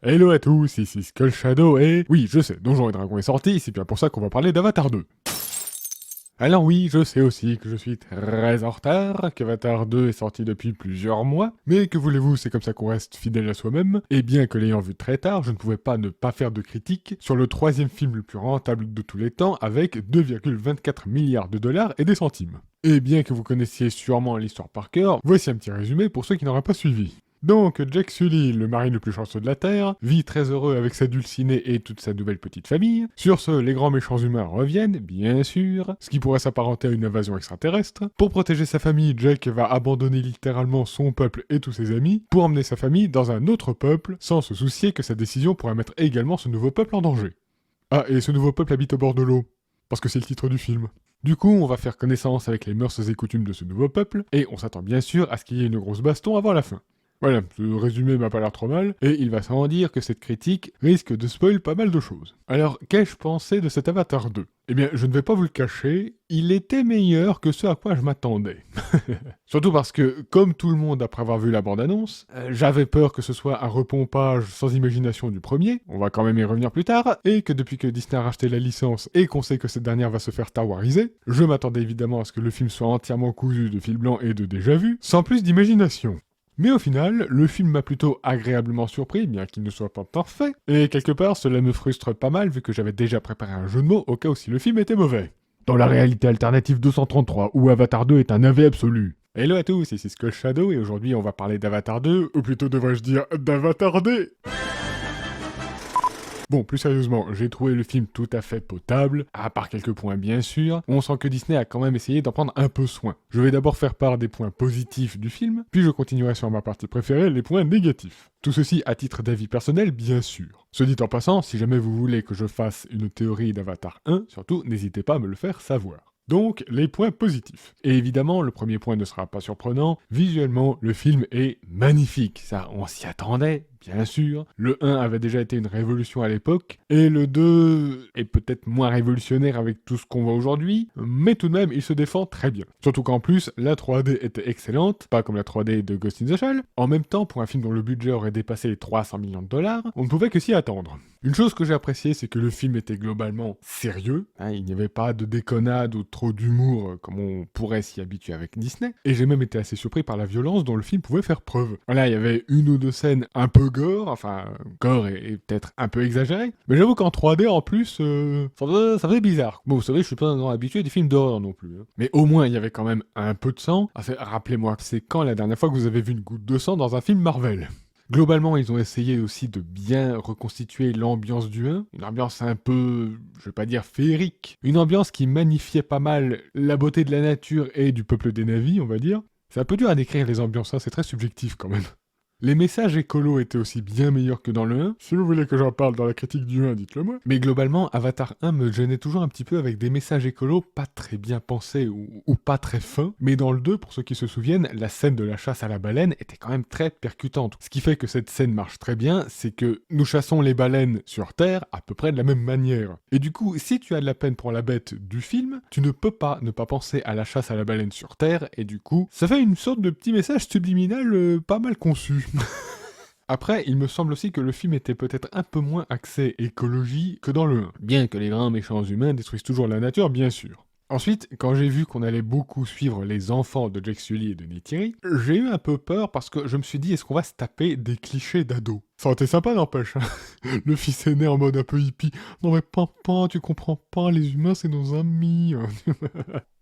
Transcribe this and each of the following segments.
Hello à tous, ici Skull Shadow et... Oui, je sais, Donjons et Dragons est sorti, c'est bien pour ça qu'on va parler d'Avatar 2. Alors oui, je sais aussi que je suis très en retard, qu'Avatar 2 est sorti depuis plusieurs mois, mais que voulez-vous, c'est comme ça qu'on reste fidèle à soi-même, et bien que l'ayant vu très tard, je ne pouvais pas ne pas faire de critique sur le troisième film le plus rentable de tous les temps avec 2,24 milliards de dollars et des centimes. Et bien que vous connaissiez sûrement l'histoire par cœur, voici un petit résumé pour ceux qui n'auraient pas suivi. Donc, Jake Sully, le marine le plus chanceux de la Terre, vit très heureux avec sa dulcinée et toute sa nouvelle petite famille. Sur ce, les grands méchants humains reviennent, bien sûr, ce qui pourrait s'apparenter à une invasion extraterrestre. Pour protéger sa famille, Jake va abandonner littéralement son peuple et tous ses amis pour emmener sa famille dans un autre peuple, sans se soucier que sa décision pourrait mettre également ce nouveau peuple en danger. Ah, et ce nouveau peuple habite au bord de l'eau, parce que c'est le titre du film. Du coup, on va faire connaissance avec les mœurs et coutumes de ce nouveau peuple, et on s'attend bien sûr à ce qu'il y ait une grosse baston avant la fin. Voilà, ce résumé m'a pas l'air trop mal, et il va sans dire que cette critique risque de spoil pas mal de choses. Alors, qu'ai-je pensé de cet Avatar 2 ? Eh bien, je ne vais pas vous le cacher, il était meilleur que ce à quoi je m'attendais. Surtout parce que, comme tout le monde après avoir vu la bande-annonce, j'avais peur que ce soit un repompage sans imagination du premier, on va quand même y revenir plus tard, et que depuis que Disney a racheté la licence et qu'on sait que cette dernière va se faire Star-Wariser, je m'attendais évidemment à ce que le film soit entièrement cousu de fil blanc et de déjà-vu, sans plus d'imagination. Mais au final, le film m'a plutôt agréablement surpris, bien qu'il ne soit pas parfait, et quelque part cela me frustre pas mal vu que j'avais déjà préparé un jeu de mots au cas où si le film était mauvais. Dans la réalité alternative 233, où Avatar 2 est un AV absolu. Hello à tous, ici Skull Shadow, et aujourd'hui on va parler d'Avatar 2, ou plutôt devrais-je dire d'Avatar D. Bon, plus sérieusement, j'ai trouvé le film tout à fait potable, à part quelques points bien sûr, on sent que Disney a quand même essayé d'en prendre un peu soin. Je vais d'abord faire part des points positifs du film, puis je continuerai sur ma partie préférée, les points négatifs. Tout ceci à titre d'avis personnel, bien sûr. Ce dit en passant, si jamais vous voulez que je fasse une théorie d'Avatar 1, surtout n'hésitez pas à me le faire savoir. Donc, les points positifs. Et évidemment, le premier point ne sera pas surprenant, visuellement, le film est magnifique. Ça, on s'y attendait, bien sûr. Le 1 avait déjà été une révolution à l'époque, et le 2 est peut-être moins révolutionnaire avec tout ce qu'on voit aujourd'hui, mais tout de même, il se défend très bien. Surtout qu'en plus, la 3D était excellente, pas comme la 3D de Ghost in the Shell. En même temps, pour un film dont le budget aurait dépassé les 300 millions de dollars, on ne pouvait que s'y attendre. Une chose que j'ai appréciée, c'est que le film était globalement sérieux, il n'y avait pas de déconnade ou trop d'humour comme on pourrait s'y habituer avec Disney, et j'ai même été assez surpris par la violence dont le film pouvait faire preuve. Voilà, il y avait une ou deux scènes un peu gore, enfin, gore est peut-être un peu exagéré, mais j'avoue qu'en 3D en plus, ça faisait bizarre. Bon, vous savez, je suis pas un grand habitué des films d'horreur non plus, hein. Mais au moins, il y avait quand même un peu de sang. Rappelez-moi, c'est quand la dernière fois que vous avez vu une goutte de sang dans un film Marvel ? Globalement, ils ont essayé aussi de bien reconstituer l'ambiance du 1, une ambiance un peu, je vais pas dire féerique, une ambiance qui magnifiait pas mal la beauté de la nature et du peuple des Na'vi, on va dire. C'est un peu dur à décrire les ambiances, hein, c'est très subjectif quand même. Les messages écolos étaient aussi bien meilleurs que dans le 1. Si vous voulez que j'en parle dans la critique du 1, dites-le moi. Mais globalement, Avatar 1 me gênait toujours un petit peu avec des messages écolos pas très bien pensés ou pas très fins. Mais dans le 2, pour ceux qui se souviennent, la scène de la chasse à la baleine était quand même très percutante. Ce qui fait que cette scène marche très bien, c'est que nous chassons les baleines sur Terre à peu près de la même manière. Et du coup, si tu as de la peine pour la bête du film, tu ne peux pas ne pas penser à la chasse à la baleine sur Terre, et du coup, ça fait une sorte de petit message subliminal pas mal conçu. Après, il me semble aussi que le film était peut-être un peu moins axé écologie que dans le 1, bien que les grands méchants humains détruisent toujours la nature, bien sûr. Ensuite, quand j'ai vu qu'on allait beaucoup suivre les enfants de Jake Sully et de Neytiri, j'ai eu un peu peur parce que je me suis dit, est-ce qu'on va se taper des clichés d'ados ? Ça aurait été sympa, n'empêche. Le fils aîné en mode un peu hippie. Non mais papa, tu comprends pas, les humains c'est nos amis.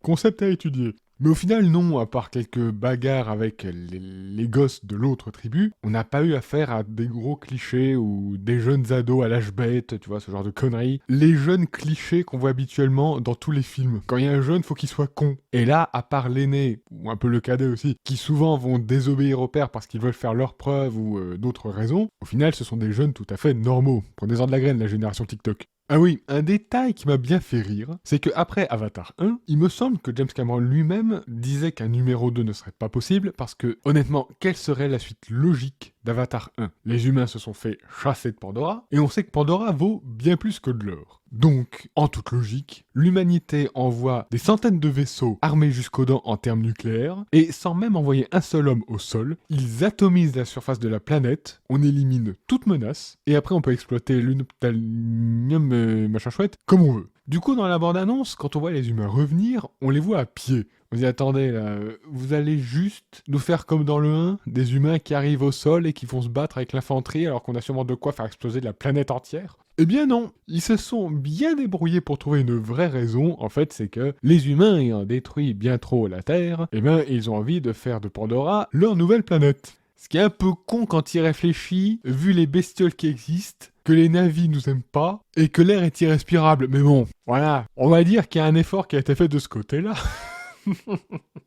Concept à étudier. Mais au final, non, à part quelques bagarres avec les gosses de l'autre tribu, on n'a pas eu affaire à des gros clichés ou des jeunes ados à l'âge bête, tu vois, ce genre de conneries. Les jeunes clichés qu'on voit habituellement dans tous les films. Quand il y a un jeune, faut qu'il soit con. Et là, à part l'aîné, ou un peu le cadet aussi, qui souvent vont désobéir au père parce qu'ils veulent faire leurs preuves ou d'autres raisons, au final, ce sont des jeunes tout à fait normaux. Prenez-en de la graine, la génération TikTok. Ah oui, un détail qui m'a bien fait rire, c'est que après Avatar 1, il me semble que James Cameron lui-même disait qu'un numéro 2 ne serait pas possible parce que, honnêtement, quelle serait la suite logique d'Avatar 1 ? Les humains se sont fait chasser de Pandora, et on sait que Pandora vaut bien plus que de l'or. Donc, en toute logique, l'humanité envoie des centaines de vaisseaux armés jusqu'aux dents en termes nucléaires, et sans même envoyer un seul homme au sol, ils atomisent la surface de la planète, on élimine toute menace, et après on peut exploiter l'unobtanium machin chouette comme on veut. Du coup, dans la bande-annonce, quand on voit les humains revenir, on les voit à pied. On dit, attendez, là, vous allez juste nous faire comme dans le 1, des humains qui arrivent au sol et qui vont se battre avec l'infanterie alors qu'on a sûrement de quoi faire exploser la planète entière? Eh bien non, ils se sont bien débrouillés pour trouver une vraie raison. En fait, c'est que les humains ayant détruit bien trop la Terre, eh bien, ils ont envie de faire de Pandora leur nouvelle planète. Ce qui est un peu con quand il réfléchit, vu les bestioles qui existent, que les navis nous aiment pas, et que l'air est irrespirable. Mais bon, voilà, on va dire qu'il y a un effort qui a été fait de ce côté-là.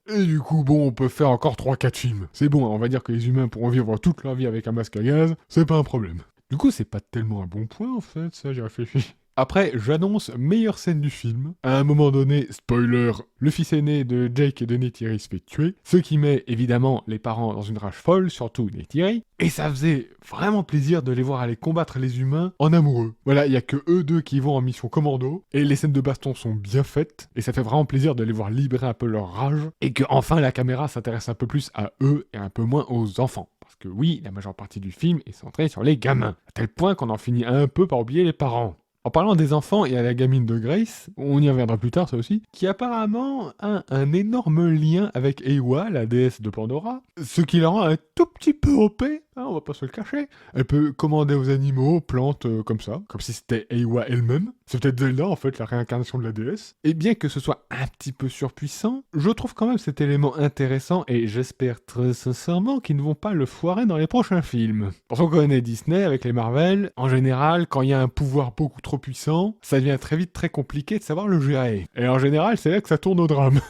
Et du coup, bon, on peut faire encore 3-4 films. C'est bon, on va dire que les humains pourront vivre toute leur vie avec un masque à gaz, c'est pas un problème. Du coup, c'est pas tellement un bon point, en fait, ça, j'ai réfléchi. Après, j'annonce meilleure scène du film. À un moment donné, spoiler, le fils aîné de Jake et de Neytiri se fait tuer, ce qui met évidemment les parents dans une rage folle, surtout Neytiri, et ça faisait vraiment plaisir de les voir aller combattre les humains en amoureux. Voilà, il y a que eux deux qui vont en mission commando, et les scènes de baston sont bien faites, et ça fait vraiment plaisir de les voir libérer un peu leur rage, et que enfin la caméra s'intéresse un peu plus à eux et un peu moins aux enfants. Parce que oui, la majeure partie du film est centrée sur les gamins, à tel point qu'on en finit un peu par oublier les parents. En parlant des enfants, il y a la gamine de Grace, on y reviendra plus tard ça aussi, qui apparemment a un énorme lien avec Eywa, la déesse de Pandora, ce qui la rend un tout petit peu OP, hein, on va pas se le cacher. Elle peut commander aux animaux, plantes, comme ça, comme si c'était Eywa elle-même. C'est peut-être Zelda en fait, la réincarnation de la déesse. Et bien que ce soit un petit peu surpuissant, je trouve quand même cet élément intéressant et j'espère très sincèrement qu'ils ne vont pas le foirer dans les prochains films. Parce qu'on connaît Disney avec les Marvel, en général, quand il y a un pouvoir beaucoup trop puissant, ça devient très vite très compliqué de savoir le gérer. Et en général, c'est là que ça tourne au drame.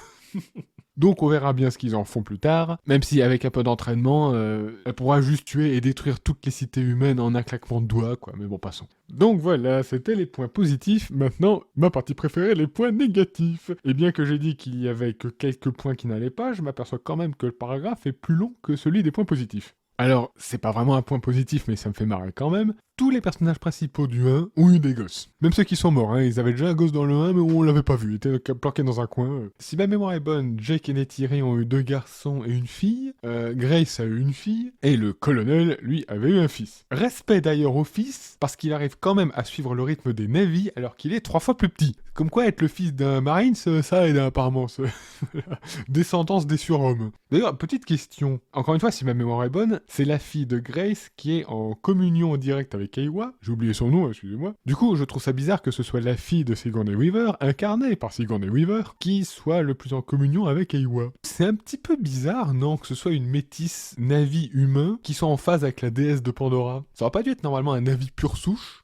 Donc on verra bien ce qu'ils en font plus tard, même si avec un peu d'entraînement, elle pourra juste tuer et détruire toutes les cités humaines en un claquement de doigts, quoi, mais bon, passons. Donc voilà, c'était les points positifs, maintenant, ma partie préférée, les points négatifs. Et bien que j'ai dit qu'il y avait que quelques points qui n'allaient pas, je m'aperçois quand même que le paragraphe est plus long que celui des points positifs. Alors, c'est pas vraiment un point positif, mais ça me fait marrer quand même. Tous les personnages principaux du 1 ont eu des gosses. Même ceux qui sont morts, hein, ils avaient déjà un gosse dans le 1, mais on l'avait pas vu, il était planqué dans un coin. Si ma mémoire est bonne, Jake et Neytiri ont eu 2 garçons et une fille, Grace a eu une fille, et le colonel, lui, avait eu un fils. Respect d'ailleurs au fils, parce qu'il arrive quand même à suivre le rythme des navys alors qu'il est 3 fois plus petit. Comme quoi être le fils d'un marine, ça aide apparemment, descendance des surhommes. D'ailleurs, petite question, encore une fois, si ma mémoire est bonne, c'est la fille de Grace qui est en communion directe avec Eywa, j'ai oublié son nom, excusez-moi. Du coup, je trouve ça bizarre que ce soit la fille de Sigourney Weaver, incarnée par Sigourney Weaver, qui soit le plus en communion avec Eywa. C'est un petit peu bizarre, non, que ce soit une métisse Navi humain qui soit en phase avec la déesse de Pandora. Ça aurait pas dû être normalement un Navi pure souche?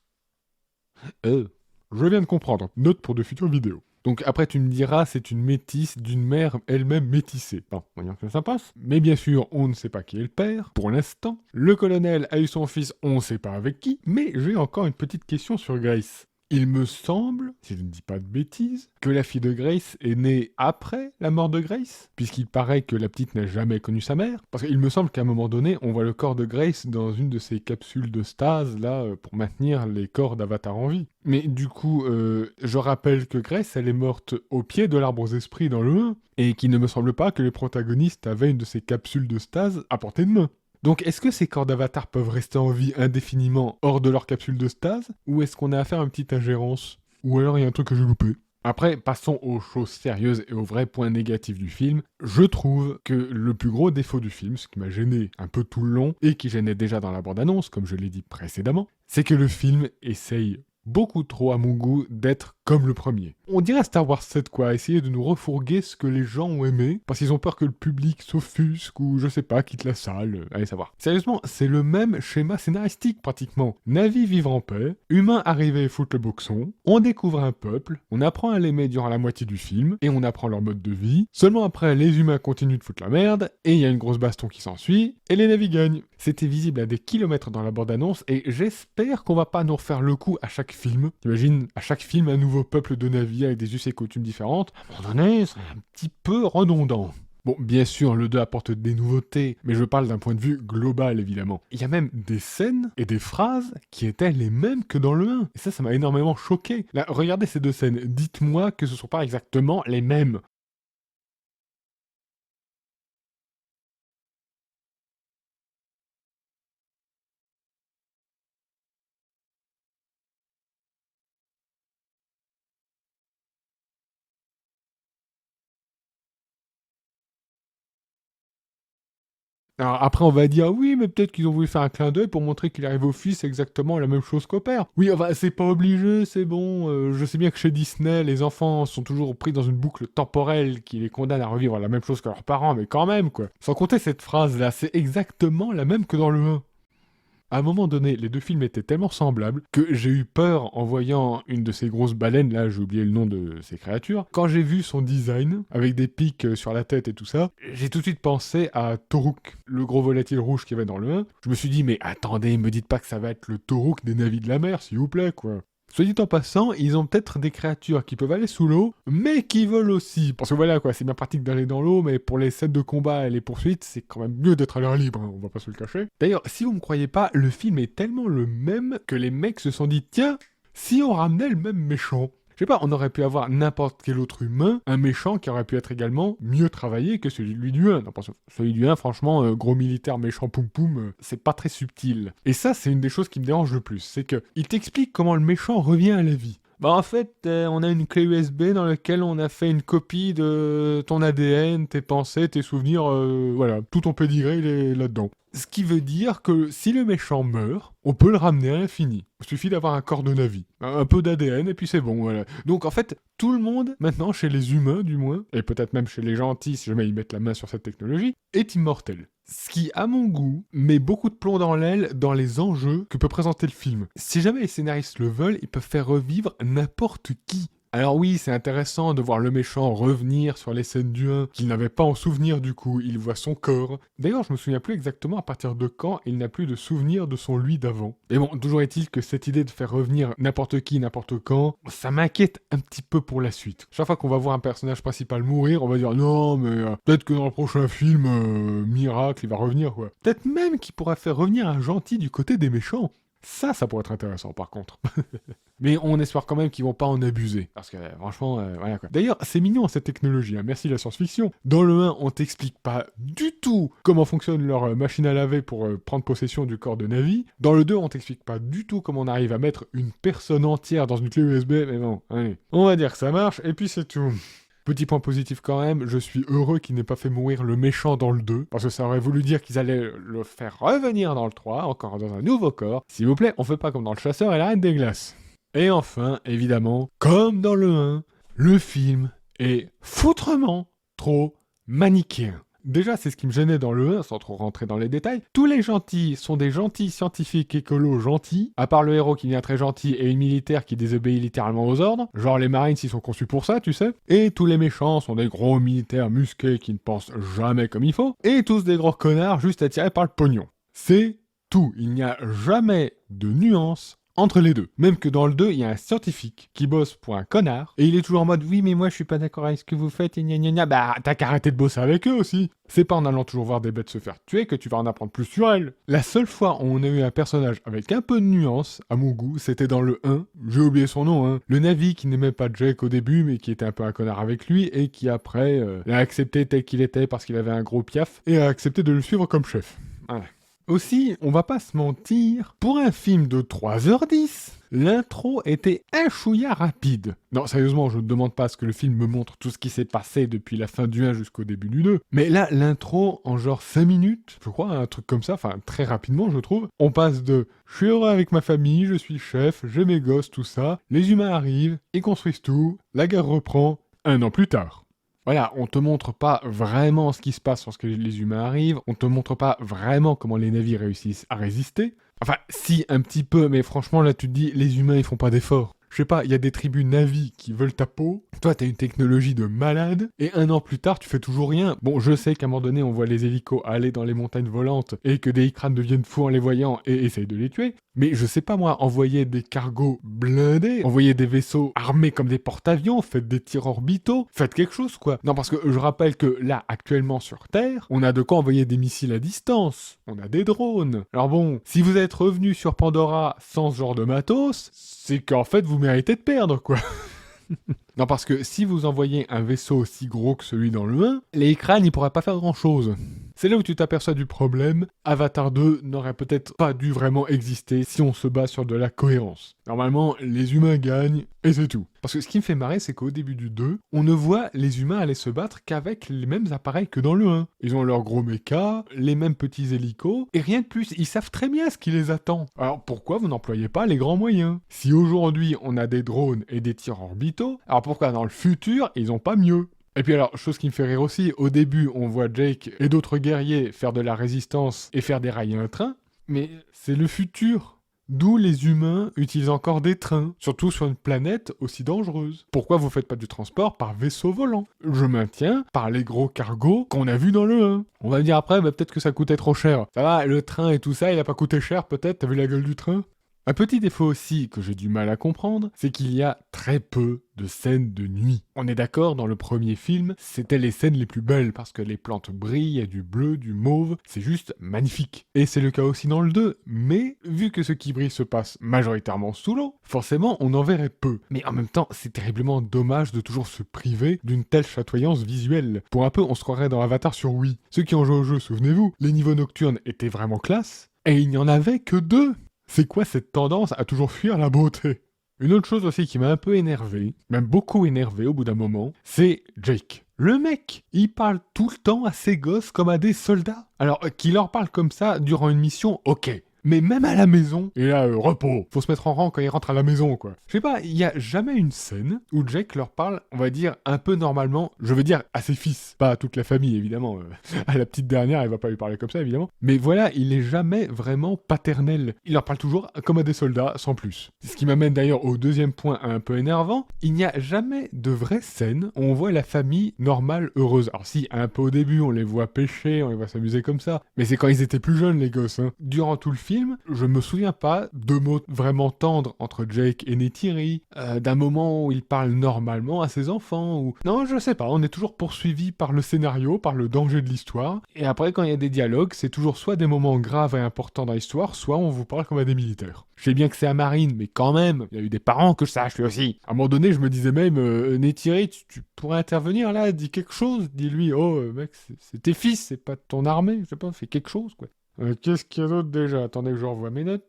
Je viens de comprendre, note pour de futures vidéos. Donc après tu me diras, c'est une métisse d'une mère elle-même métissée. Bon, voyons que ça passe. Mais bien sûr, on ne sait pas qui est le père, pour l'instant. Le colonel a eu son fils, on ne sait pas avec qui. Mais j'ai encore une petite question sur Grace. Il me semble, si je ne dis pas de bêtises, que la fille de Grace est née après la mort de Grace, puisqu'il paraît que la petite n'a jamais connu sa mère. Parce qu'il me semble qu'à un moment donné, on voit le corps de Grace dans une de ces capsules de stase, là, pour maintenir les corps d'Avatar en vie. Mais du coup, je rappelle que Grace, elle est morte au pied de l'arbre aux esprits dans le 1, et qu'il ne me semble pas que les protagonistes avaient une de ces capsules de stase à portée de main. Donc est-ce que ces corps d'avatar peuvent rester en vie indéfiniment hors de leur capsule de stase? Ou est-ce qu'on a affaire à une petite ingérence? Ou alors il y a un truc que j'ai loupé? Après, passons aux choses sérieuses et aux vrais points négatifs du film. Je trouve que le plus gros défaut du film, ce qui m'a gêné un peu tout le long, et qui gênait déjà dans la bande-annonce, comme je l'ai dit précédemment, c'est que le film essaye beaucoup trop à mon goût d'être comme le premier. On dirait Star Wars 7 quoi, essayer de nous refourguer ce que les gens ont aimé, parce qu'ils ont peur que le public s'offusque ou je sais pas, quitte la salle, allez savoir. Sérieusement, c'est le même schéma scénaristique pratiquement. Navi vivre en paix, humains arriver et foutre le boxon, on découvre un peuple, on apprend à l'aimer durant la moitié du film, et on apprend leur mode de vie, seulement après les humains continuent de foutre la merde, et il y a une grosse baston qui s'ensuit, et les navis gagnent. C'était visible à des kilomètres dans la bande-annonce, et j'espère qu'on va pas nous refaire le coup à chaque film. T'imagines, à chaque film, un nouveau peuple de navires avec des us et coutumes différentes. À un moment donné, c'est un petit peu redondant. Bon, bien sûr, le 2 apporte des nouveautés, mais je parle d'un point de vue global, évidemment. Il y a même des scènes et des phrases qui étaient les mêmes que dans le 1. Et ça m'a énormément choqué. Là, regardez ces deux scènes, dites-moi que ce ne sont pas exactement les mêmes. Alors après, on va dire, oui, mais peut-être qu'ils ont voulu faire un clin d'œil pour montrer qu'il arrive au fils exactement la même chose qu'au père. Oui, enfin, c'est pas obligé, c'est bon. Je sais bien que chez Disney, les enfants sont toujours pris dans une boucle temporelle qui les condamne à revivre la même chose que leurs parents, mais quand même, quoi. Sans compter cette phrase-là, c'est exactement la même que dans le 1. À un moment donné, les deux films étaient tellement semblables que j'ai eu peur en voyant une de ces grosses baleines, là j'ai oublié le nom de ces créatures. Quand j'ai vu son design, avec des pics sur la tête et tout ça, j'ai tout de suite pensé à Toruk, le gros volatile rouge qu'il y avait dans le 1. Je me suis dit, mais attendez, me dites pas que ça va être le Toruk des navis de la mer, s'il vous plaît, quoi. Soit dit en passant, ils ont peut-être des créatures qui peuvent aller sous l'eau, mais qui volent aussi. Parce que voilà, quoi, c'est bien pratique d'aller dans l'eau, mais pour les scènes de combat et les poursuites, c'est quand même mieux d'être à l'air libre, hein, on va pas se le cacher. D'ailleurs, si vous me croyez pas, le film est tellement le même que les mecs se sont dit, tiens, si on ramenait le même méchant. Je sais pas, on aurait pu avoir n'importe quel autre humain, un méchant qui aurait pu être également mieux travaillé que celui du 1. Non, parce que celui du 1, franchement, gros militaire méchant poum poum, c'est pas très subtil. Et ça, c'est une des choses qui me dérange le plus, c'est que il t'explique comment le méchant revient à la vie. Bah en fait, on a une clé USB dans laquelle on a fait une copie de ton ADN, tes pensées, tes souvenirs, voilà, tout ton pédigré il est là-dedans. Ce qui veut dire que si le méchant meurt, on peut le ramener à l'infini. Il suffit d'avoir un corps de Navi, un peu d'ADN et puis c'est bon, voilà. Donc en fait, tout le monde, maintenant, chez les humains du moins, et peut-être même chez les gentils si jamais ils mettent la main sur cette technologie, est immortel. Ce qui, à mon goût, met beaucoup de plomb dans l'aile dans les enjeux que peut présenter le film. Si jamais les scénaristes le veulent, ils peuvent faire revivre n'importe qui. Alors oui, c'est intéressant de voir le méchant revenir sur les scènes du 1, qu'il n'avait pas en souvenir du coup, il voit son corps. D'ailleurs, je me souviens plus exactement à partir de quand il n'a plus de souvenir de son lui d'avant. Et bon, toujours est-il que cette idée de faire revenir n'importe qui, n'importe quand, ça m'inquiète un petit peu pour la suite. Chaque fois qu'on va voir un personnage principal mourir, on va dire non, mais peut-être que dans le prochain film, miracle, il va revenir quoi. Peut-être même qu'il pourra faire revenir un gentil du côté des méchants. Ça pourrait être intéressant par contre. Mais on espère quand même qu'ils vont pas en abuser. Parce que franchement, voilà quoi. D'ailleurs, c'est mignon cette technologie, hein. Merci la science-fiction. Dans le 1, on t'explique pas du tout comment fonctionne leur machine à laver pour prendre possession du corps de Navi. Dans le 2, on t'explique pas du tout comment on arrive à mettre une personne entière dans une clé USB. Mais bon, allez. On va dire que ça marche, et puis c'est tout. Petit point positif quand même, je suis heureux qu'il n'ait pas fait mourir le méchant dans le 2, parce que ça aurait voulu dire qu'ils allaient le faire revenir dans le 3, encore dans un nouveau corps. S'il vous plaît, on fait pas comme dans le chasseur et la reine des glaces. Et enfin, évidemment, comme dans le 1, le film est foutrement trop manichéen. Déjà, c'est ce qui me gênait dans le 1, sans trop rentrer dans les détails. Tous les gentils sont des gentils scientifiques écolos gentils, à part le héros qui devient très gentil et une militaire qui désobéit littéralement aux ordres. Genre les Marines, ils sont conçus pour ça, tu sais. Et tous les méchants sont des gros militaires musqués qui ne pensent jamais comme il faut. Et tous des gros connards juste attirés par le pognon. C'est tout. Il n'y a jamais de nuance entre les deux. Même que dans le 2, il y a un scientifique qui bosse pour un connard, et il est toujours en mode « Oui, mais moi, je suis pas d'accord avec ce que vous faites, et gna gna gna. » Bah, t'as qu'à arrêter de bosser avec eux aussi. C'est pas en allant toujours voir des bêtes se faire tuer que tu vas en apprendre plus sur elles. La seule fois où on a eu un personnage avec un peu de nuance, à mon goût, c'était dans le 1. J'ai oublié son nom, hein. Le Navi qui n'aimait pas Jake au début, mais qui était un peu un connard avec lui, et qui après l'a accepté tel qu'il était parce qu'il avait un gros piaf, et a accepté de le suivre comme chef. Voilà. Aussi, on va pas se mentir, pour un film de 3h10, l'intro était un chouïa rapide. Non, sérieusement, je ne demande pas à ce que le film me montre tout ce qui s'est passé depuis la fin du 1 jusqu'au début du 2. Mais là, l'intro, en genre 5 minutes, je crois, un truc comme ça, enfin très rapidement, je trouve, on passe de « je suis heureux avec ma famille, je suis chef, j'ai mes gosses, tout ça, les humains arrivent, ils construisent tout, la guerre reprend, 1 an plus tard ». Voilà, on te montre pas vraiment ce qui se passe lorsque les humains arrivent, on te montre pas vraiment comment les navires réussissent à résister. Enfin, si, un petit peu, mais franchement, là, tu te dis, les humains, ils font pas d'efforts. Je sais pas, il y a des tribus Na'vi qui veulent ta peau, toi t'as une technologie de malade, et 1 an plus tard tu fais toujours rien. Bon, je sais qu'à un moment donné on voit les hélicos aller dans les montagnes volantes, et que des Ikrans deviennent fous en les voyant et essayent de les tuer, mais je sais pas moi, envoyer des cargos blindés, envoyer des vaisseaux armés comme des porte-avions, faites des tirs orbitaux, faites quelque chose quoi. Non, parce que je rappelle que là, actuellement sur Terre, on a de quoi envoyer des missiles à distance, on a des drones. Alors bon, si vous êtes revenu sur Pandora sans ce genre de matos, c'est qu'en fait vous méritez de perdre quoi. Non, parce que si vous envoyez un vaisseau aussi gros que celui dans le 1, les écrans n'y pourraient pas faire grand-chose. C'est là où tu t'aperçois du problème. Avatar 2 n'aurait peut-être pas dû vraiment exister si on se base sur de la cohérence. Normalement, les humains gagnent, et c'est tout. Parce que ce qui me fait marrer, c'est qu'au début du 2, on ne voit les humains aller se battre qu'avec les mêmes appareils que dans le 1. Ils ont leurs gros mechas, les mêmes petits hélicos, et rien de plus, ils savent très bien ce qui les attend. Alors pourquoi vous n'employez pas les grands moyens? Si aujourd'hui on a des drones et des tirs orbitaux, alors pourquoi dans le futur ils ont pas mieux? Et puis alors, chose qui me fait rire aussi, au début on voit Jake et d'autres guerriers faire de la résistance et faire dérailler un train, mais c'est le futur. D'où les humains utilisent encore des trains, surtout sur une planète aussi dangereuse. Pourquoi vous faites pas du transport par vaisseau volant? Je maintiens par les gros cargos qu'on a vus dans le 1. On va me dire après, peut-être que ça coûtait trop cher. Ça va, le train et tout ça, il a pas coûté cher peut-être, t'as vu la gueule du train? Un petit défaut aussi que j'ai du mal à comprendre, c'est qu'il y a très peu de scènes de nuit. On est d'accord, dans le premier film, c'était les scènes les plus belles parce que les plantes brillent, il y a du bleu, du mauve, c'est juste magnifique. Et c'est le cas aussi dans le 2, mais vu que ce qui brille se passe majoritairement sous l'eau, forcément on en verrait peu. Mais en même temps, c'est terriblement dommage de toujours se priver d'une telle chatoyance visuelle. Pour un peu, on se croirait dans Avatar sur Wii. Ceux qui ont joué au jeu, souvenez-vous, les niveaux nocturnes étaient vraiment classe, et il n'y en avait que 2. C'est quoi cette tendance à toujours fuir la beauté? Une autre chose aussi qui m'a un peu énervé, même beaucoup énervé au bout d'un moment, c'est Jake. Le mec, il parle tout le temps à ses gosses comme à des soldats. Alors, qu'il leur parle comme ça durant une mission, ok. Mais même à la maison, et là, repos. Faut se mettre en rang quand il rentre à la maison, quoi. Je sais pas, il y a jamais une scène où Jake leur parle, on va dire, un peu normalement, je veux dire, à ses fils. Pas à toute la famille, évidemment. À la petite dernière, il va pas lui parler comme ça, évidemment. Mais voilà, il est jamais vraiment paternel. Il leur parle toujours comme à des soldats, sans plus. Ce qui m'amène d'ailleurs au deuxième point un peu énervant. Il n'y a jamais de vraie scène où on voit la famille normale, heureuse. Alors si, un peu au début, on les voit pêcher, on les voit s'amuser comme ça. Mais c'est quand ils étaient plus jeunes, les gosses, hein. Durant tout le film, je me souviens pas de mots vraiment tendres entre Jake et Neytiri, d'un moment où il parle normalement à ses enfants, ou... Non, je sais pas, on est toujours poursuivi par le scénario, par le danger de l'histoire, et après quand il y a des dialogues, c'est toujours soit des moments graves et importants dans l'histoire, soit on vous parle comme à des militaires. Je sais bien que c'est à Marine, mais quand même, il y a eu des parents que je sache, lui aussi. À un moment donné, je me disais même, Neytiri, tu pourrais intervenir là, dis quelque chose, dis-lui, oh mec, c'est tes fils, c'est pas ton armée, je sais pas, fais quelque chose, quoi. Qu'est-ce qu'il y a d'autre déjà? Attendez que je revoie mes notes.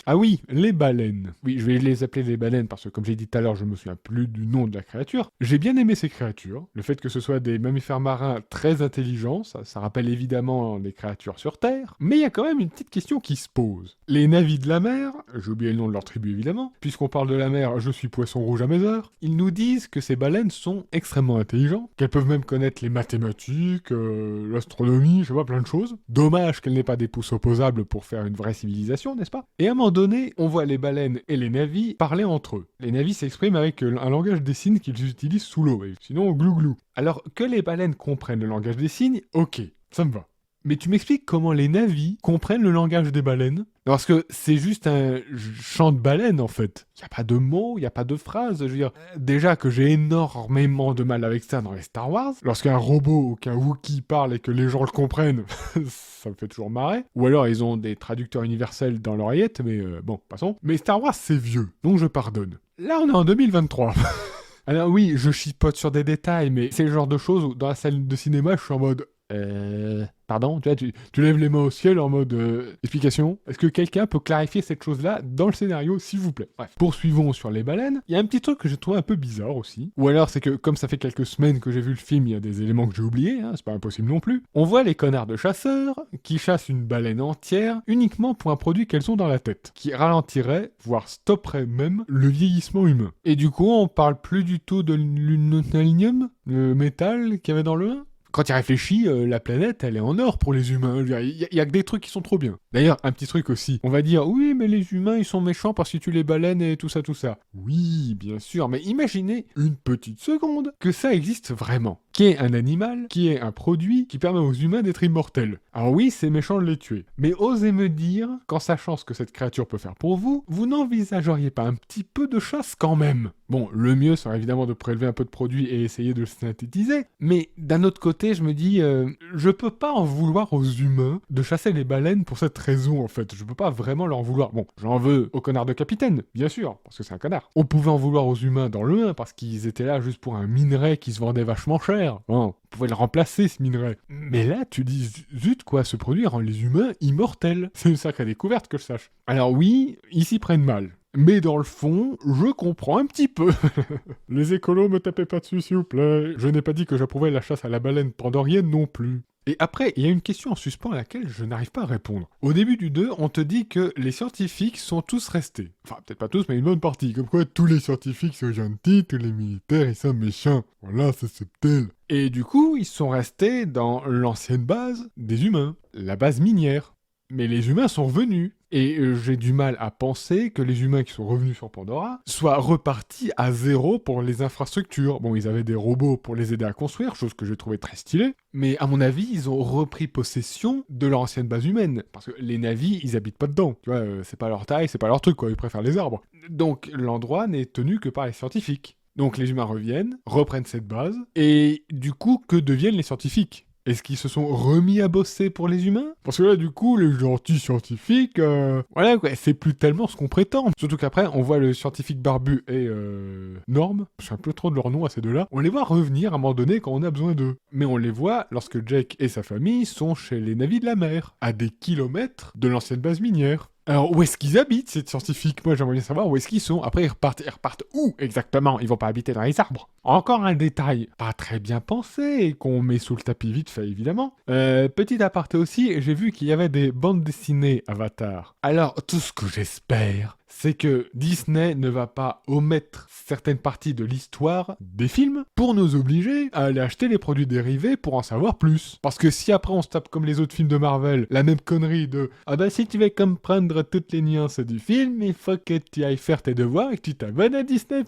Ah oui, les baleines. Oui, je vais les appeler les baleines parce que, comme j'ai dit tout à l'heure, je me souviens plus du nom de la créature. J'ai bien aimé ces créatures. Le fait que ce soit des mammifères marins très intelligents, ça rappelle évidemment les créatures sur Terre. Mais il y a quand même une petite question qui se pose. Les navis de la mer, j'ai oublié le nom de leur tribu évidemment, puisqu'on parle de la mer, je suis poisson rouge à mes heures, ils nous disent que ces baleines sont extrêmement intelligentes, qu'elles peuvent même connaître les mathématiques, l'astronomie, je sais pas, plein de choses. Dommage qu'elles n'aient pas des pouces opposables pour faire une vraie civilisation, n'est-ce pas? Et à un moment donné, on voit les baleines et les navis parler entre eux. Les navis s'expriment avec un langage des signes qu'ils utilisent sous l'eau, sinon glou-glou. Alors que les baleines comprennent le langage des signes, ok, ça me va. Mais tu m'expliques comment les navis comprennent le langage des baleines? Parce que c'est juste un chant de baleine, en fait. Il n'y a pas de mots, il n'y a pas de phrases. Je veux dire, déjà que j'ai énormément de mal avec ça dans les Star Wars. Lorsqu'un robot ou qu'un Wookiee parle et que les gens le comprennent, ça me fait toujours marrer. Ou alors, ils ont des traducteurs universels dans l'oreillette, mais bon, passons. Mais Star Wars, c'est vieux, donc je pardonne. Là, on est en 2023. Alors oui, je chipote sur des détails, mais c'est le genre de choses où, dans la salle de cinéma, je suis en mode... Pardon, tu lèves les mains au ciel en mode explication. Est-ce que quelqu'un peut clarifier cette chose-là dans le scénario, s'il vous plaît? Bref, poursuivons sur les baleines. Il y a un petit truc que j'ai trouvé un peu bizarre aussi. Ou alors c'est que comme ça fait quelques semaines que j'ai vu le film, il y a des éléments que j'ai oubliés, hein, c'est pas impossible non plus. On voit les connards de chasseurs qui chassent une baleine entière uniquement pour un produit qu'elles ont dans la tête, qui ralentirait, voire stopperait même le vieillissement humain. Et du coup, on parle plus du tout de l'unothalinium, le métal qu'il y avait dans le 1. Quand il réfléchit, la planète, elle est en or pour les humains. Il y a que des trucs qui sont trop bien. D'ailleurs, un petit truc aussi. On va dire, oui, mais les humains, ils sont méchants parce que tu les baleines et tout ça, tout ça. Oui, bien sûr, mais imaginez une petite seconde que ça existe vraiment. Qui est un animal, qui est un produit qui permet aux humains d'être immortels. Alors oui, c'est méchant de les tuer. Mais osez me dire, qu'en sachant ce que cette créature peut faire pour vous, vous n'envisageriez pas un petit peu de chasse quand même? Bon, le mieux serait évidemment de prélever un peu de produit et essayer de le synthétiser, mais d'un autre côté, je me dis, je peux pas en vouloir aux humains de chasser les baleines pour cette raison, en fait. Je peux pas vraiment leur en vouloir. Bon, j'en veux au connard de capitaine, bien sûr, parce que c'est un connard. On pouvait en vouloir aux humains dans le 1, parce qu'ils étaient là juste pour un minerai qui se vendait vachement cher. Bon, on pouvait le remplacer, ce minerai. Mais là, tu dis, zut quoi, ce produit rend les humains immortels. C'est une sacrée découverte que je sache. Alors oui, ils s'y prennent mal. Mais dans le fond, je comprends un petit peu. Les écolos, me tapez pas dessus, s'il vous plaît. Je n'ai pas dit que j'approuvais la chasse à la baleine pandorienne non plus. Et après, il y a une question en suspens à laquelle je n'arrive pas à répondre. Au début du 2, on te dit que les scientifiques sont tous restés. Enfin, peut-être pas tous, mais une bonne partie. Comme quoi, tous les scientifiques sont gentils, tous les militaires, ils sont méchants. Voilà, c'est subtil. Et du coup, ils sont restés dans l'ancienne base des humains, la base minière. Mais les humains sont revenus. Et j'ai du mal à penser que les humains qui sont revenus sur Pandora soient repartis à zéro pour les infrastructures. Bon, ils avaient des robots pour les aider à construire, chose que j'ai trouvé très stylée. Mais à mon avis, ils ont repris possession de leur ancienne base humaine. Parce que les navis, ils habitent pas dedans. Tu vois, c'est pas leur taille, c'est pas leur truc, quoi. Ils préfèrent les arbres. Donc l'endroit n'est tenu que par les scientifiques. Donc les humains reviennent, reprennent cette base. Et du coup, que deviennent les scientifiques ? Est-ce qu'ils se sont remis à bosser pour les humains? Parce que là, du coup, les gentils scientifiques, voilà, quoi, c'est plus tellement ce qu'on prétend. Surtout qu'après, on voit le scientifique barbu et Norm, je sais un peu trop de leur nom à ces deux-là, on les voit revenir à un moment donné quand on a besoin d'eux. Mais on les voit lorsque Jake et sa famille sont chez les navis de la mer, à des kilomètres de l'ancienne base minière. Alors, où est-ce qu'ils habitent, ces scientifiques? Moi, j'aimerais bien savoir où est-ce qu'ils sont. Après, ils repartent où exactement? Ils vont pas habiter dans les arbres. Encore un détail pas très bien pensé et qu'on met sous le tapis vite fait, évidemment. Petit aparté aussi, j'ai vu qu'il y avait des bandes dessinées Avatar. Alors, tout ce que j'espère, c'est que Disney ne va pas omettre certaines parties de l'histoire des films pour nous obliger à aller acheter les produits dérivés pour en savoir plus. Parce que si après on se tape comme les autres films de Marvel, la même connerie de « Ah bah si tu veux comprendre toutes les nuances du film, il faut que tu ailles faire tes devoirs et que tu t'abonnes à Disney+. »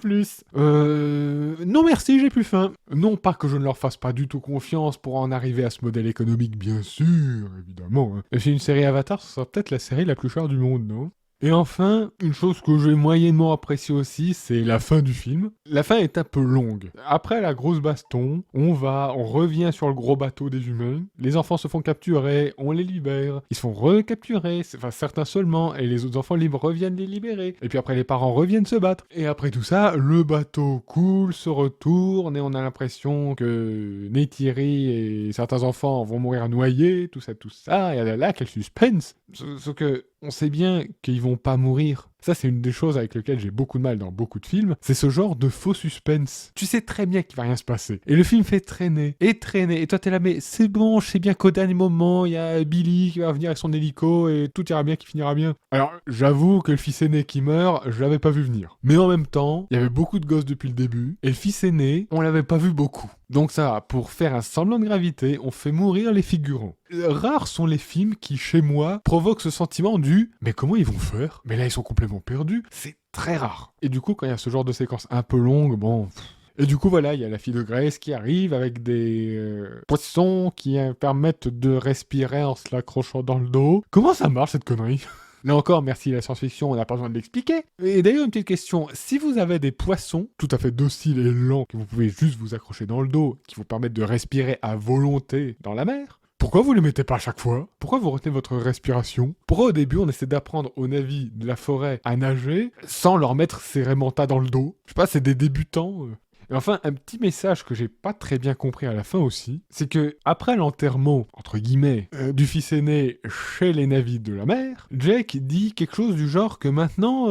Non merci, j'ai plus faim. Non pas que je ne leur fasse pas du tout confiance pour en arriver à ce modèle économique, bien sûr, évidemment. Hein. Si une série Avatar, ce sera peut-être la série la plus chère du monde, non ? Et enfin, une chose que j'ai moyennement appréciée aussi, c'est la fin du film. La fin est un peu longue. Après la grosse baston, on revient sur le gros bateau des humains. Les enfants se font capturer, on les libère. Ils se font recapturer, enfin certains seulement, et les autres enfants libres reviennent les libérer. Et puis après les parents reviennent se battre. Et après tout ça, le bateau coule, se retourne, et on a l'impression que Neytiri et certains enfants vont mourir noyés, tout ça, et là, quel suspense. Sauf que on sait bien qu'ils vont pas mourir. Ça, c'est une des choses avec lesquelles j'ai beaucoup de mal dans beaucoup de films. C'est ce genre de faux suspense. Tu sais très bien qu'il va rien se passer. Et le film fait traîner. Et traîner. Et toi, t'es là, mais c'est bon, je sais bien qu'au dernier moment, il y a Billy qui va venir avec son hélico et tout ira bien, qui finira bien. Alors, j'avoue que le fils aîné qui meurt, je l'avais pas vu venir. Mais en même temps, il y avait beaucoup de gosses depuis le début. Et le fils aîné, on l'avait pas vu beaucoup. Donc ça, pour faire un semblant de gravité, on fait mourir les figurants. Rares sont les films qui, chez moi, provoquent ce sentiment du « mais comment ils vont faire ?» Mais là, ils sont complètement perdus. C'est très rare. Et du coup, quand il y a ce genre de séquence un peu longue, bon... Et du coup, voilà, il y a la fille de Grace qui arrive avec des poissons qui permettent de respirer en se l'accrochant dans le dos. Comment ça marche, cette connerie ? Là encore, merci à la science-fiction, on n'a pas besoin de l'expliquer. Et d'ailleurs, une petite question, si vous avez des poissons tout à fait dociles et lents, que vous pouvez juste vous accrocher dans le dos, qui vous permettent de respirer à volonté dans la mer, pourquoi vous les mettez pas à chaque fois ? Pourquoi vous retenez votre respiration ? Pourquoi au début on essaie d'apprendre aux navis de la forêt à nager sans leur mettre ces remontas dans le dos ? Je sais pas, c'est des débutants. Et enfin, un petit message que j'ai pas très bien compris à la fin aussi, c'est que après l'enterrement, entre guillemets, du fils aîné chez les navis de la mer, Jake dit quelque chose du genre que maintenant,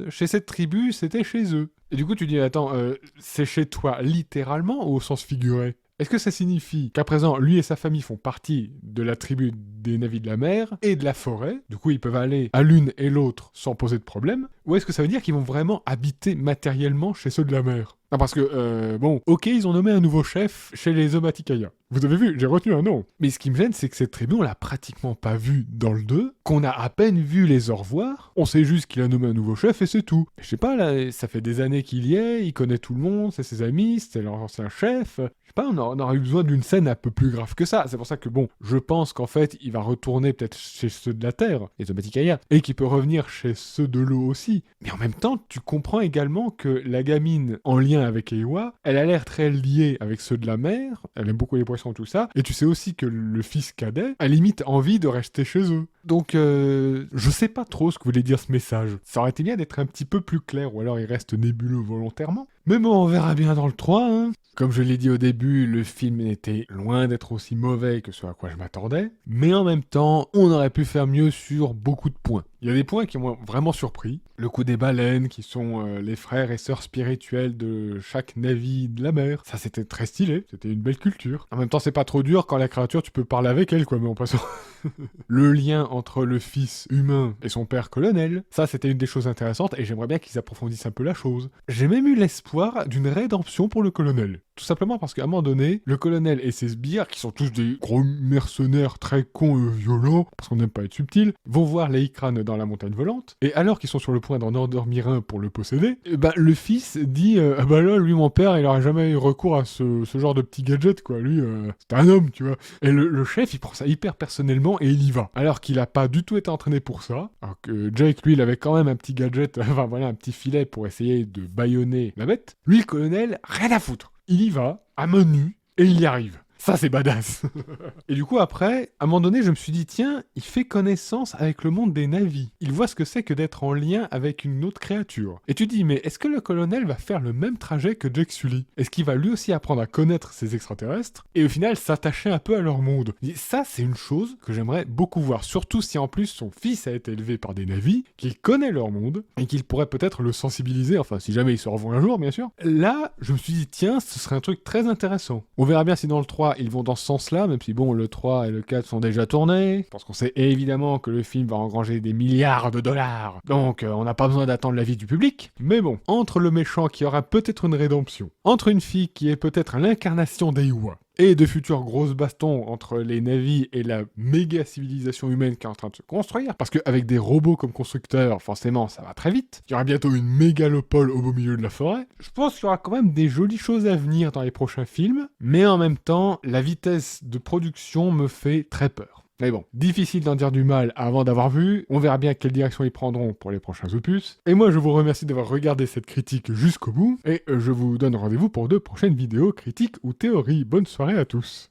chez cette tribu, c'était chez eux. Et du coup, tu dis, attends, c'est chez toi littéralement ou au sens figuré ? Est-ce que ça signifie qu'à présent, lui et sa famille font partie de la tribu des navis de la mer et de la forêt, du coup ils peuvent aller à l'une et l'autre sans poser de problème, ou est-ce que ça veut dire qu'ils vont vraiment habiter matériellement chez ceux de la mer ? Ah, parce que, bon, ok, ils ont nommé un nouveau chef chez les Omaticaya. Vous avez vu, j'ai retenu un nom. Mais ce qui me gêne, c'est que cette tribu, on l'a pratiquement pas vu dans le 2, qu'on a à peine vu les au revoir. On sait juste qu'il a nommé un nouveau chef et c'est tout. Je sais pas, là, ça fait des années qu'il y est, il connaît tout le monde, c'est ses amis, c'est leur ancien chef. Je sais pas, on aurait eu besoin d'une scène un peu plus grave que ça. C'est pour ça que, bon, je pense qu'en fait, il va retourner peut-être chez ceux de la Terre, les Omaticaya, et qu'il peut revenir chez ceux de l'eau aussi. Mais en même temps, tu comprends également que la gamine, en lien avec Ewa, elle a l'air très liée avec ceux de la mer, elle aime beaucoup les poissons et tout ça, et tu sais aussi que le fils cadet a limite envie de rester chez eux. Donc, je sais pas trop ce que voulait dire ce message. Ça aurait été bien d'être un petit peu plus clair, ou alors il reste nébuleux volontairement. Mais bon, on verra bien dans le 3, hein. Comme je l'ai dit au début, le film était loin d'être aussi mauvais que ce à quoi je m'attendais, mais en même temps, on aurait pu faire mieux sur beaucoup de points. Il y a des points qui m'ont vraiment surpris. Le coup des baleines, qui sont les frères et sœurs spirituels de chaque Na'vi de la mer. Ça, c'était très stylé, c'était une belle culture. En même temps, c'est pas trop dur quand la créature, tu peux parler avec elle, quoi, mais en passant. Le lien entre le fils humain et son père colonel, ça, c'était une des choses intéressantes, et j'aimerais bien qu'ils approfondissent un peu la chose. J'ai même eu l'espoir d'une rédemption pour le colonel. Tout simplement parce qu'à un moment donné, le colonel et ses sbires, qui sont tous des gros mercenaires très cons et violents, parce qu'on n'aime pas être subtil, vont voir Leikran dans la montagne volante, et alors qu'ils sont sur le point d'en endormir un pour le posséder, le fils dit ah bah là, lui, mon père, il aurait jamais eu recours à ce genre de petit gadget, quoi. Lui, c'est un homme, tu vois. Et le chef, il prend ça hyper personnellement et il y va. Alors qu'il a pas du tout été entraîné pour ça, alors que Jake, lui, il avait quand même un petit gadget, enfin voilà, un petit filet pour essayer de bâillonner la bête. Lui, le colonel, rien à foutre. Il y va, à main nue, et il y arrive. Ça, c'est badass. Et du coup, après, à un moment donné, je me suis dit, tiens, il fait connaissance avec le monde des Na'vi. Il voit ce que c'est que d'être en lien avec une autre créature. Et tu dis, mais est-ce que le colonel va faire le même trajet que Jake Sully? Est-ce qu'il va lui aussi apprendre à connaître ces extraterrestres et au final s'attacher un peu à leur monde? Et ça, c'est une chose que j'aimerais beaucoup voir. Surtout si en plus son fils a été élevé par des Na'vi, qu'il connaît leur monde et qu'il pourrait peut-être le sensibiliser, enfin, si jamais il se revoit un jour, bien sûr. Là, je me suis dit, tiens, ce serait un truc très intéressant. On verra bien si dans le 3, ils vont dans ce sens-là, même si bon, le 3 et le 4 sont déjà tournés, parce qu'on sait évidemment que le film va engranger des milliards de dollars, donc on n'a pas besoin d'attendre l'avis du public. Mais bon, entre le méchant qui aura peut-être une rédemption, entre une fille qui est peut-être l'incarnation d'Ewa, et de futurs grosses bastons entre les Na'vi et la méga civilisation humaine qui est en train de se construire, parce qu'avec des robots comme constructeurs, forcément, ça va très vite. Il y aura bientôt une mégalopole au beau milieu de la forêt. Je pense qu'il y aura quand même des jolies choses à venir dans les prochains films, mais en même temps, la vitesse de production me fait très peur. Mais bon, difficile d'en dire du mal avant d'avoir vu, on verra bien quelle direction ils prendront pour les prochains opus. Et moi je vous remercie d'avoir regardé cette critique jusqu'au bout, et je vous donne rendez-vous pour de prochaines vidéos, critiques ou théories. Bonne soirée à tous.